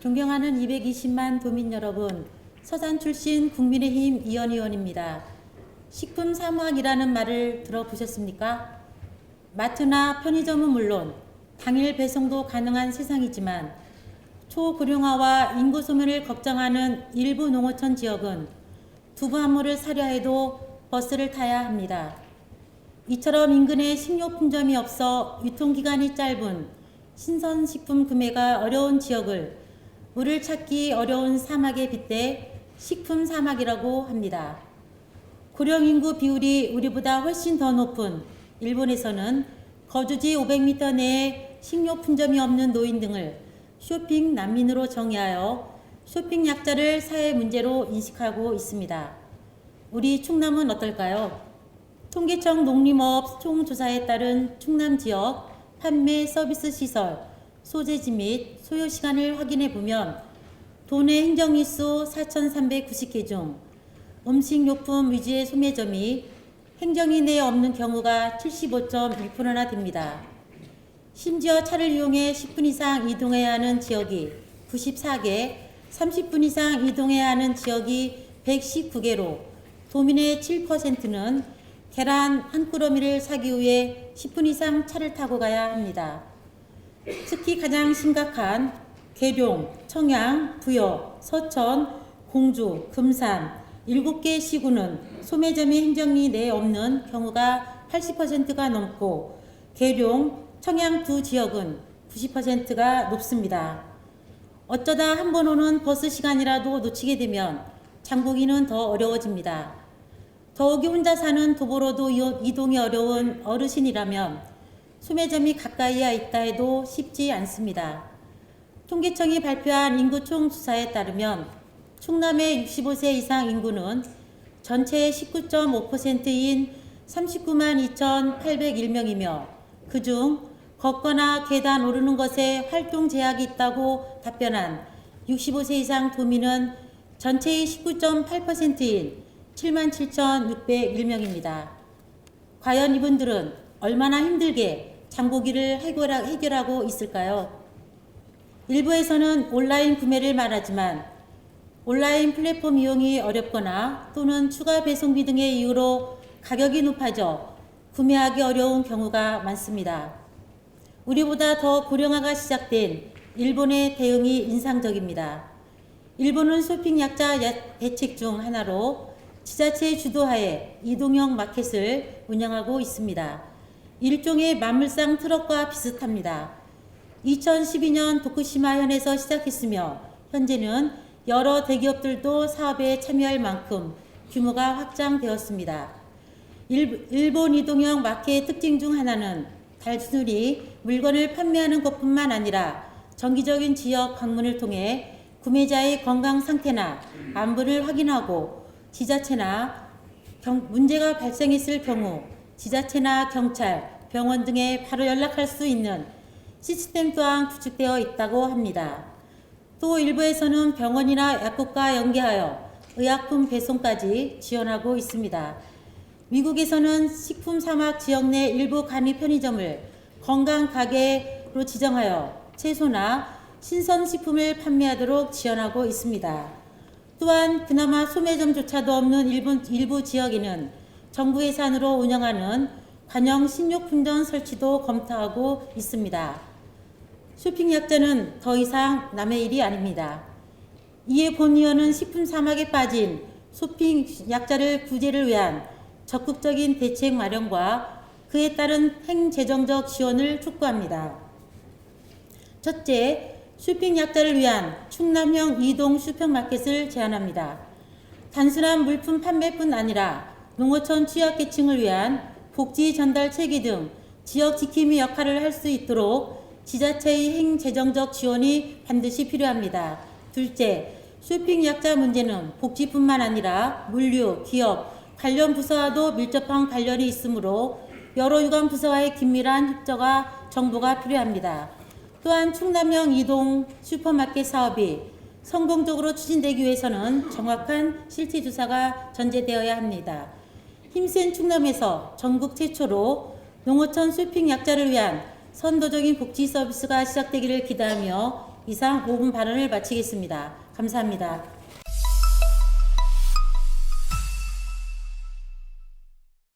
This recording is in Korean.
존경하는 220만 도민 여러분, 서산 출신 국민의힘 이현 의원입니다. 식품 사막이라는 말을 들어보셨습니까? 마트나 편의점은 물론 당일 배송도 가능한 세상이지만 초고령화와 인구 소멸을 걱정하는 일부 농어촌 지역은 두부한물을 사려 해도 버스를 타야 합니다. 이처럼 인근에 식료품점이 없어 유통기간이 짧은 신선식품 구매가 어려운 지역을 물을 찾기 어려운 사막에 빗대 식품 사막이라고 합니다. 고령인구 비율이 우리보다 훨씬 더 높은 일본에서는 거주지 500m 내에 식료품점이 없는 노인 등을 쇼핑 난민으로 정의하여 쇼핑 약자를 사회 문제로 인식하고 있습니다. 우리 충남은 어떨까요? 통계청 농림업 총조사에 따른 충남 지역 판매 서비스 시설, 소재지 및 소요 시간을 확인해 보면 도내 행정일수 4,390개 중 음식료품 위주의 소매점이 행정이 내에 없는 경우가 75.1%나 됩니다. 심지어 차를 이용해 10분 이상 이동해야 하는 지역이 94개, 30분 이상 이동해야 하는 지역이 119개로 도민의 7%는 계란 한 꾸러미를 사기 위해 10분 이상 차를 타고 가야 합니다. 특히 가장 심각한 계룡, 청양, 부여, 서천, 공주, 금산 7개 시군은 소매점이 행정리 내에 없는 경우가 80%가 넘고 계룡, 청양 두 지역은 90%가 높습니다. 어쩌다 한 번 오는 버스 시간이라도 놓치게 되면 장보기는 더 어려워집니다. 더욱이 혼자 사는 도보로도 이동이 어려운 어르신이라면 소매점이 가까이에 있다 해도 쉽지 않습니다. 통계청이 발표한 인구 총조사에 따르면 충남의 65세 이상 인구는 전체의 19.5%인 39만 2,801명이며 그중 걷거나 계단 오르는 것에 활동 제약이 있다고 답변한 65세 이상 도민은 전체의 19.8%인 77,601명입니다. 과연 이분들은 얼마나 힘들게 장보기를 해결하고 있을까요? 일부에서는 온라인 구매를 말하지만 온라인 플랫폼 이용이 어렵거나 또는 추가 배송비 등의 이유로 가격이 높아져 구매하기 어려운 경우가 많습니다. 우리보다 더 고령화가 시작된 일본의 대응이 인상적입니다. 일본은 쇼핑 약자 대책 중 하나로 지자체 주도하에 이동형 마켓을 운영하고 있습니다. 일종의 만물상 트럭과 비슷합니다. 2012년 도쿠시마현에서 시작했으며 현재는 여러 대기업들도 사업에 참여할 만큼 규모가 확장되었습니다. 일본 이동형 마켓의 특징 중 하나는 단순히 물건을 판매하는 것뿐만 아니라 정기적인 지역 방문을 통해 구매자의 건강 상태나 안부를 확인하고 지자체나 문제가 발생했을 경우 지자체나 경찰, 병원 등에 바로 연락할 수 있는 시스템 또한 구축되어 있다고 합니다. 또 일부에서는 병원이나 약국과 연계하여 의약품 배송까지 지원하고 있습니다. 미국에서는 식품 사막 지역 내 일부 간이 편의점을 건강 가게로 지정하여 채소나 신선식품을 판매하도록 지원하고 있습니다. 또한 그나마 소매점조차도 없는 일부 지역에는 정부 예산으로 운영하는 관영 식료품점 설치도 검토하고 있습니다. 쇼핑 약자는 더 이상 남의 일이 아닙니다. 이에 본 의원은 식품 사막에 빠진 쇼핑 약자를 구제를 위한 적극적인 대책 마련과 그에 따른 행재정적 지원을 촉구합니다. 첫째, 쇼핑 약자를 위한 충남형 이동 슈퍼마켓을 제안합니다. 단순한 물품 판매뿐 아니라 농어촌 취약계층을 위한 복지 전달 체계 등 지역 지킴이 역할을 할 수 있도록 지자체의 행재정적 지원이 반드시 필요합니다. 둘째, 쇼핑 약자 문제는 복지뿐만 아니라 물류, 기업, 관련 부서와도 밀접한 관련이 있으므로 여러 유관 부서와의 긴밀한 협조가 정보가 필요합니다. 또한 충남형 이동 슈퍼마켓 사업이 성공적으로 추진되기 위해서는 정확한 실태 조사가 전제되어야 합니다. 힘센 충남에서 전국 최초로 농어촌 쇼핑 약자를 위한 선도적인 복지 서비스가 시작되기를 기대하며 이상 5분 발언을 마치겠습니다. 감사합니다.